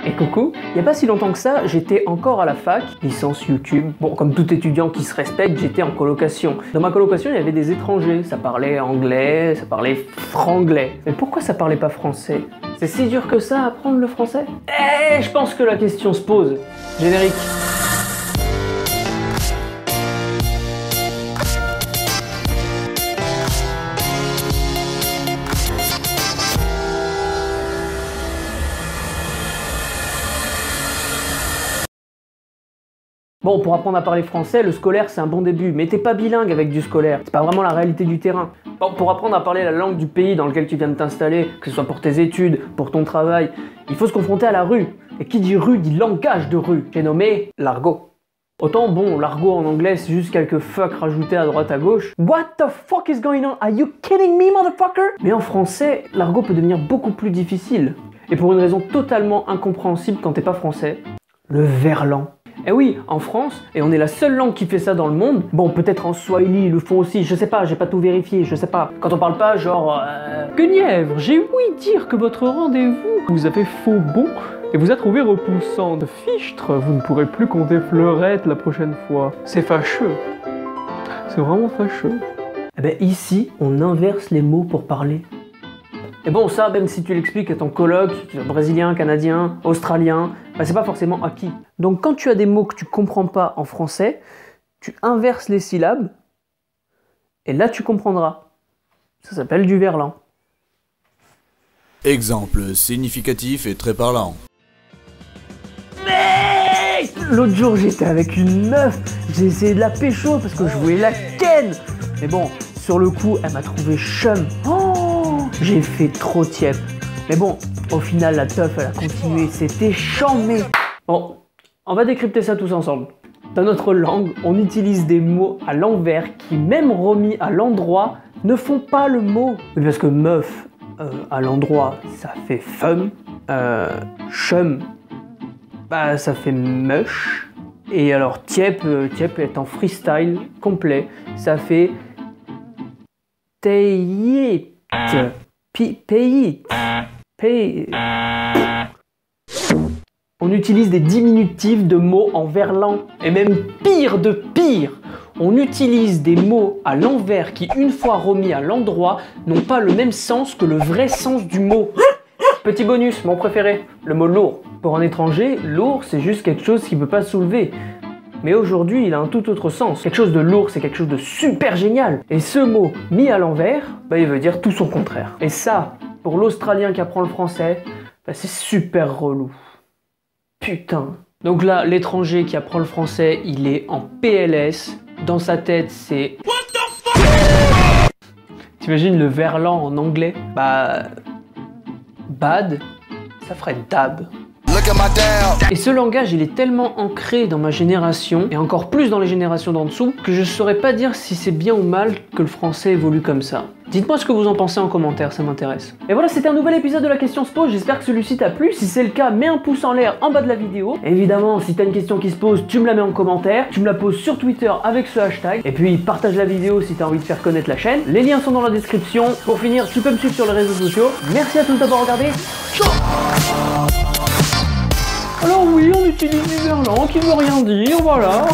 Et coucou, il n'y a pas si longtemps que ça, j'étais encore à la fac, licence YouTube. Bon, comme tout étudiant qui se respecte, j'étais en colocation. Dans ma colocation, il y avait des étrangers, ça parlait anglais, ça parlait franglais. Mais pourquoi ça parlait pas français? C'est si dur que ça, apprendre le français? Je pense que la question se pose. Générique. Bon, pour apprendre à parler français, le scolaire c'est un bon début, mais t'es pas bilingue avec du scolaire, c'est pas vraiment la réalité du terrain. Bon, pour apprendre à parler la langue du pays dans lequel tu viens de t'installer, que ce soit pour tes études, pour ton travail, il faut se confronter à la rue. Et qui dit rue dit langage de rue, j'ai nommé l'argot. Autant bon, l'argot en anglais c'est juste quelques fuck rajoutés à droite à gauche. What the fuck is going on? Are you kidding me, motherfucker? Mais en français, l'argot peut devenir beaucoup plus difficile. Et pour une raison totalement incompréhensible quand t'es pas français, le verlan. Eh oui, en France, et on est la seule langue qui fait ça dans le monde. Bon, peut-être en Swahili, ils le font aussi, je sais pas, j'ai pas tout vérifié, je sais pas. Quand on parle pas, genre... Guenièvre, j'ai ouï dire que votre rendez-vous vous avez faux bon et vous a trouvé repoussant. De fichtre, vous ne pourrez plus compter fleurette la prochaine fois. C'est fâcheux. C'est vraiment fâcheux. Eh ben ici, on inverse les mots pour parler. Et bon, ça, même si tu l'expliques à ton coloc, brésilien, canadien, australien, bah, c'est pas forcément acquis. Donc quand tu as des mots que tu comprends pas en français, tu inverses les syllabes, et là tu comprendras. Ça s'appelle du verlan. Exemple significatif et très parlant. Mais l'autre jour, j'étais avec une meuf, j'ai essayé de la pécho parce que je voulais la ken. Mais bon, sur le coup, elle m'a trouvé chum. J'ai fait trop tiep. Mais bon, au final, la teuf, elle a continué. C'était chambé. Bon, on va décrypter ça tous ensemble. Dans notre langue, on utilise des mots à l'envers qui, même remis à l'endroit, ne font pas le mot. Mais parce que meuf, à l'endroit, ça fait femme. Chum, bah ça fait mush. Et alors tiep est en freestyle complet. Ça fait teyit. Pays. On utilise des diminutifs de mots en verlan. Et même pire de pire, on utilise des mots à l'envers qui, une fois remis à l'endroit, n'ont pas le même sens que le vrai sens du mot. Petit bonus, mon préféré, le mot lourd. Pour un étranger, lourd c'est juste quelque chose qui ne peut pas soulever. Mais aujourd'hui, il a un tout autre sens. Quelque chose de lourd, c'est quelque chose de super génial. Et ce mot, mis à l'envers, bah, il veut dire tout son contraire. Et ça, pour l'Australien qui apprend le français, bah, c'est super relou. Putain. Donc là, l'étranger qui apprend le français, il est en PLS. Dans sa tête, c'est... What the fuck? T'imagines le verlan en anglais? Bah... Bad, ça ferait dab. Et ce langage, il est tellement ancré dans ma génération, et encore plus dans les générations d'en dessous, que je saurais pas dire si c'est bien ou mal que le français évolue comme ça. Dites-moi ce que vous en pensez en commentaire, ça m'intéresse. Et voilà, c'était un nouvel épisode de La Question se pose, j'espère que celui-ci t'a plu. Si c'est le cas, mets un pouce en l'air en bas de la vidéo. Et évidemment, si t'as une question qui se pose, tu me la mets en commentaire, tu me la poses sur Twitter avec ce hashtag, et puis partage la vidéo si t'as envie de faire connaître la chaîne. Les liens sont dans la description. Pour finir, tu peux me suivre sur les réseaux sociaux. Merci à tous d'avoir regardé. Ciao. Alors oui, on utilise du verlan qui veut rien dire, voilà.